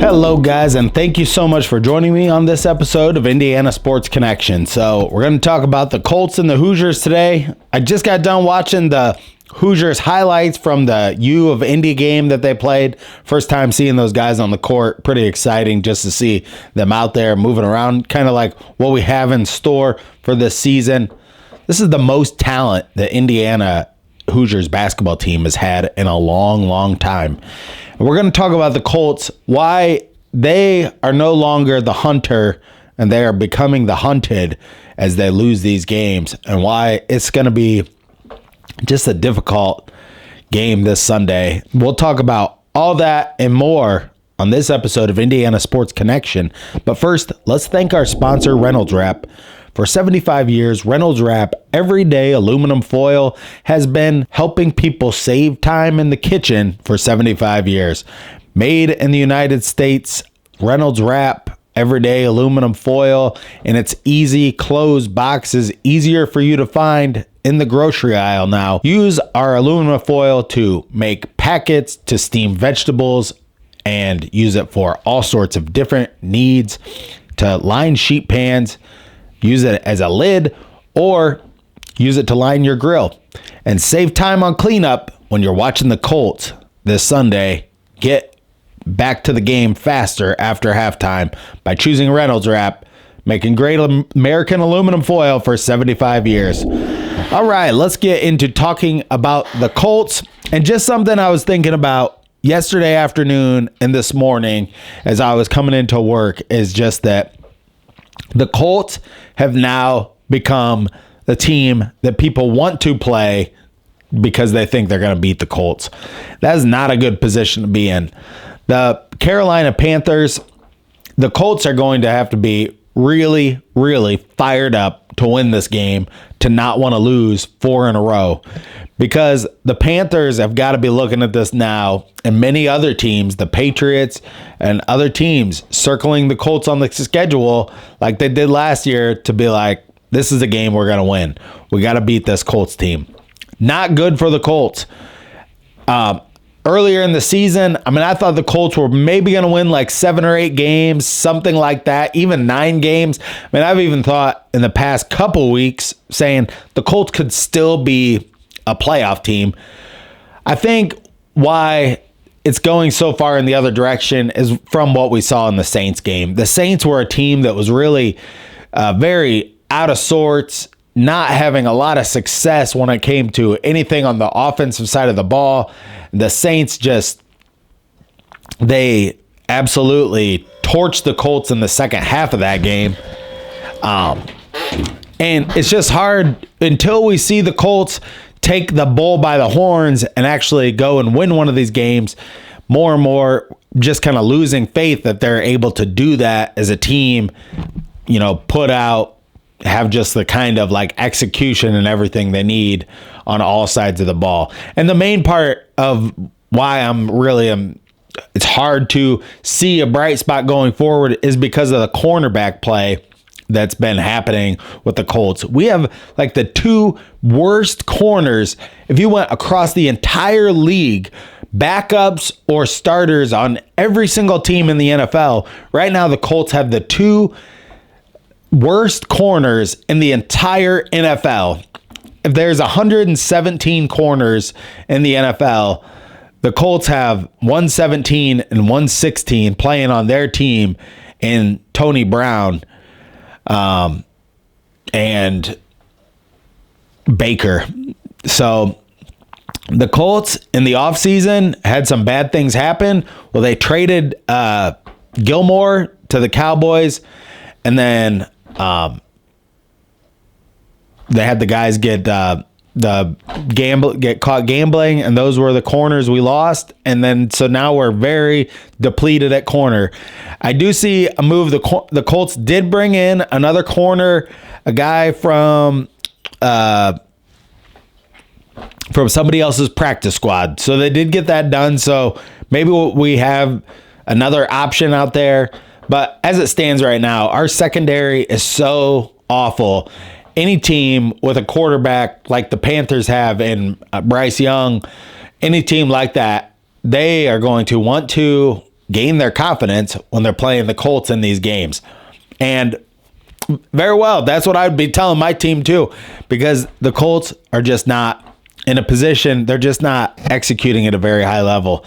Hello, guys, and thank you so much for joining me on this episode of Indiana Sports Connection. So we're going to talk about the Colts and the Hoosiers today. I just got done watching the Hoosiers highlights from the U of Indy game that they played. First time seeing those guys on the court. Pretty exciting just to see them out there moving around, kind of like what we have in store for this season. This is the most talent the Indiana Hoosiers basketball team has had in a long, long time. And we're going to talk about the Colts, why they are no longer the hunter and they are becoming the hunted as they lose these games, and why it's going to be just a difficult game this Sunday. We'll talk about all that and more on this episode of Indiana Sports Connection. But first, let's thank our sponsor, Reynolds Wrap. For 75 years, Reynolds Wrap everyday aluminum foil has been helping people save time in the kitchen for 75 years. Made in the United States, Reynolds Wrap everyday aluminum foil, and its easy close box is easier for you to find in the grocery aisle now. Use our aluminum foil to make packets, to steam vegetables, and use it for all sorts of different needs, to line sheet pans. Use it as a lid or use it to line your grill. And save time on cleanup when you're watching the Colts this Sunday. Get back to the game faster after halftime by choosing Reynolds Wrap, making great American aluminum foil for 75 years. All right, let's get into talking about the Colts. And just something I was thinking about yesterday afternoon and this morning as I was coming into work is just that the Colts have now become the team that people want to play because they think they're going to beat the Colts. That is not a good position to be in. The Carolina Panthers, the Colts are going to have to be really, really fired up to win this game, to not want to lose 4 in a row. Because the Panthers have got to be looking at this now, and many other teams, the Patriots and other teams, circling the Colts on the schedule like they did last year to be like, this is a game we're going to win. We got to beat this Colts team. Not good for the Colts. Earlier in the season, I thought the Colts were maybe going to win like 7 or 8 games, something like that, even 9 games. I've even thought in the past couple weeks saying the Colts could still be a playoff team. I think why it's going so far in the other direction is from what we saw in the Saints game. The Saints were a team that was really very out of sorts, not having a lot of success when it came to anything on the offensive side of the ball. The Saints they absolutely torched the Colts in the second half of that game. And it's just hard until we see the Colts take the bull by the horns and actually go and win one of these games. More and more just kind of losing faith that they're able to do that as a team, put out, have just the kind of like execution and everything they need on all sides of the ball. And the main part of why it's hard to see a bright spot going forward is because of the cornerback play that's been happening with the Colts. We have like the 2 worst corners. If you went across the entire league, backups or starters on every single team in the NFL, right now the Colts have the 2 worst corners in the entire NFL. If there's 117 corners in the NFL, the Colts have 117 and 116 playing on their team in Tony Brown and Baker. So the Colts in the offseason had some bad things happen. Well, they traded Gilmore to the Cowboys, and then they had the guys get caught gambling, and those were the corners we lost. And then so now we're very depleted at corner. I do see a move. The Colts did bring in another corner, a guy from somebody else's practice squad. So they did get that done. So maybe we have another option out there. But as it stands right now, our secondary is so awful. Any team with a quarterback like the Panthers have and Bryce Young, any team like that, they are going to want to gain their confidence when they're playing the Colts in these games. And very well, that's what I'd be telling my team too, because the Colts are just not in a position, they're just not executing at a very high level.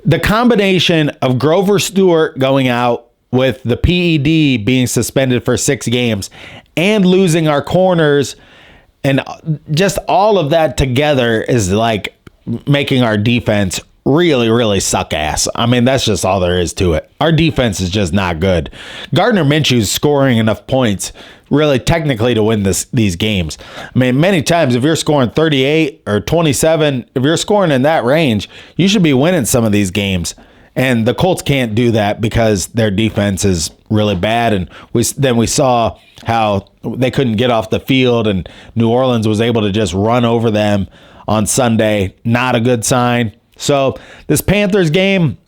The combination of Grover Stewart going out with the PED being suspended for 6 games and losing our corners, and just all of that together is like making our defense really, really suck ass. I mean, that's just all there is to it. Our defense is just not good. Gardner Minshew's scoring enough points really technically to win these games. I mean, many times if you're scoring 38 or 27, if you're scoring in that range, you should be winning some of these games. And the Colts can't do that because their defense is really bad. And we saw how they couldn't get off the field, and New Orleans was able to just run over them on Sunday. Not a good sign. So this Panthers game,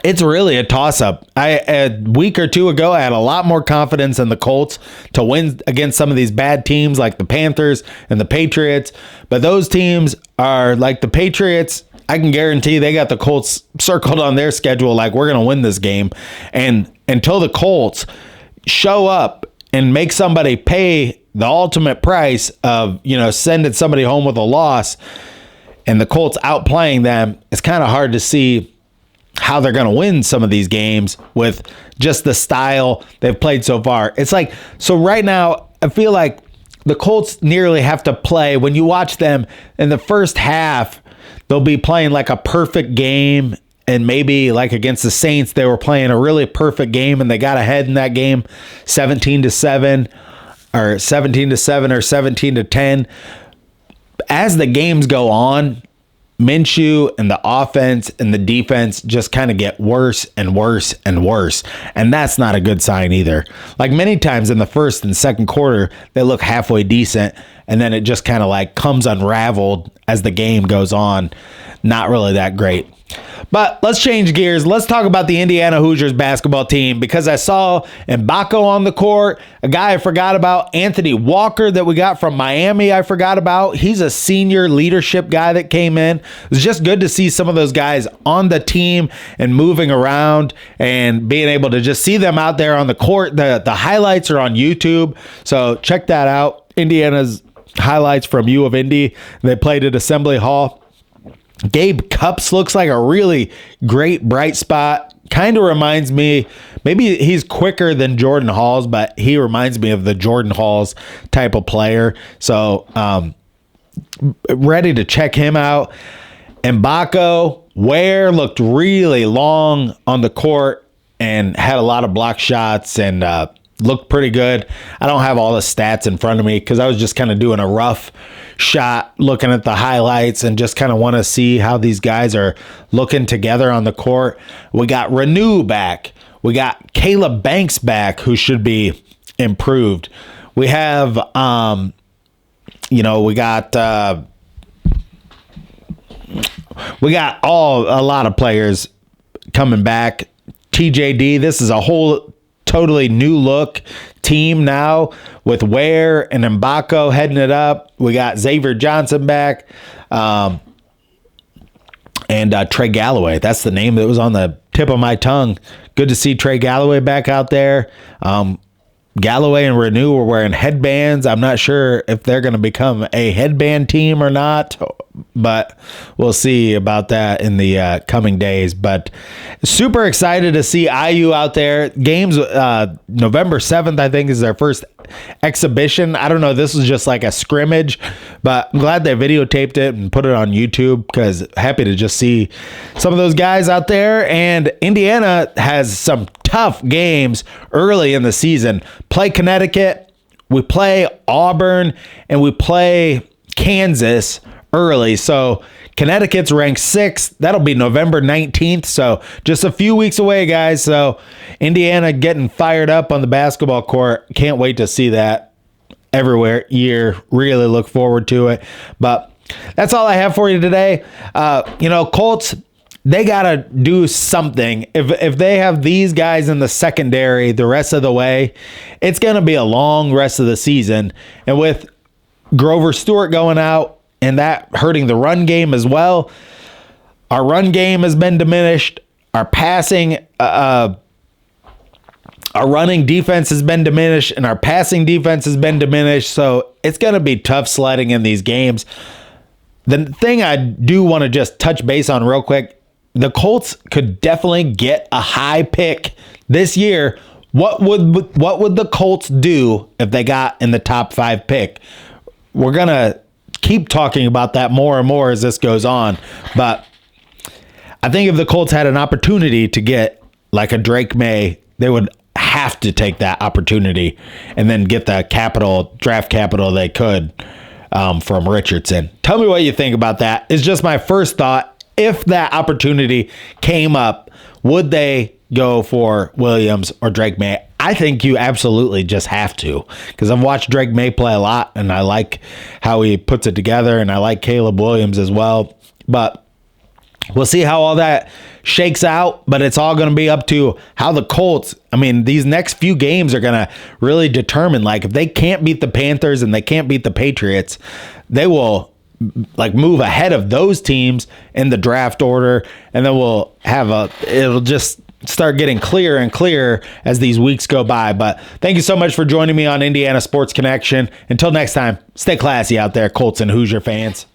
it's really a toss-up. A week or two ago, I had a lot more confidence in the Colts to win against some of these bad teams like the Panthers and the Patriots. But those teams are like the Patriots. I can guarantee they got the Colts circled on their schedule like we're going to win this game. And until the Colts show up and make somebody pay the ultimate price of, sending somebody home with a loss, and the Colts outplaying them, it's kind of hard to see how they're going to win some of these games with just the style they've played so far. It's like, so right now, I feel like the Colts nearly have to play, when you watch them in the first half, they'll be playing like a perfect game, and maybe like against the Saints, they were playing a really perfect game and they got ahead in that game 17-7 or 17-7 or 17-10. As the games go on, Minshew and the offense and the defense just kind of get worse and worse and worse. And that's not a good sign either. Like many times in the first and second quarter, they look halfway decent, and then it just kind of like comes unraveled as the game goes on. Not really that great. But let's change gears. Let's talk about the Indiana Hoosiers basketball team, because I saw Mbako on the court, a guy I forgot about, Anthony Walker that we got from Miami I forgot about. He's a senior leadership guy that came in. It was just good to see some of those guys on the team and moving around and being able to just see them out there on the court. The highlights are on YouTube, so check that out. Indiana's highlights from U of Indy. They played at Assembly Hall. Gabe Cupps looks like a really great bright spot. Kind of reminds me, maybe he's quicker than Jordan Halls, but he reminds me of the Jordan Halls type of player. So ready to check him out. Mbako, Ware looked really long on the court and had a lot of block shots and looked pretty good. I don't have all the stats in front of me because I was just kind of doing a rough shot, looking at the highlights, and just kind of want to see how these guys are looking together on the court. We got Renew back. We got Caleb Banks back, who should be improved. We have, we got a lot of players coming back. TJD, this is a whole totally new look team now with Ware and Mbako heading it up. We got Xavier Johnson back, and Trey Galloway. That's the name that was on the tip of my tongue. Good to see Trey Galloway back out there. Galloway and Renew were wearing headbands. I'm not sure if they're going to become a headband team or not, but we'll see about that in the coming days. But super excited to see IU out there. Games November 7th, I think, is their first exhibition. I don't know. This was just like a scrimmage, but I'm glad they videotaped it and put it on YouTube, because happy to just see some of those guys out there. And Indiana has some tough games early in the season. Play Connecticut, we play Auburn, and we play Kansas early. So Connecticut's ranked 6th. That'll be November 19th. So just a few weeks away, guys. So Indiana getting fired up on the basketball court. Can't wait to see that everywhere year. Really look forward to it. But that's all I have for you today. Colts, they got to do something. If they have these guys in the secondary the rest of the way, it's going to be a long rest of the season. And with Grover Stewart going out and that hurting the run game as well, our run game has been diminished. our passing, our running defense has been diminished, and our passing defense has been diminished. So it's going to be tough sledding in these games. The thing I do want to just touch base on real quick, the Colts could definitely get a high pick this year. What would the Colts do if they got in the top 5 pick? We're going to keep talking about that more and more as this goes on. But I think if the Colts had an opportunity to get like a Drake May, they would have to take that opportunity and then get the draft capital they could from Richardson. Tell me what you think about that. It's just my first thought. If that opportunity came up, would they go for Williams or Drake May? I think you absolutely just have to, because I've watched Drake May play a lot and I like how he puts it together, and I like Caleb Williams as well. But we'll see how all that shakes out, but it's all going to be up to how the Colts, these next few games are going to really determine, like, if they can't beat the Panthers and they can't beat the Patriots, they will move ahead of those teams in the draft order, and then it'll just start getting clearer and clearer as these weeks go by. But thank you so much for joining me on Indiana Sports Connection. Until next time, stay classy out there, Colts and Hoosier fans.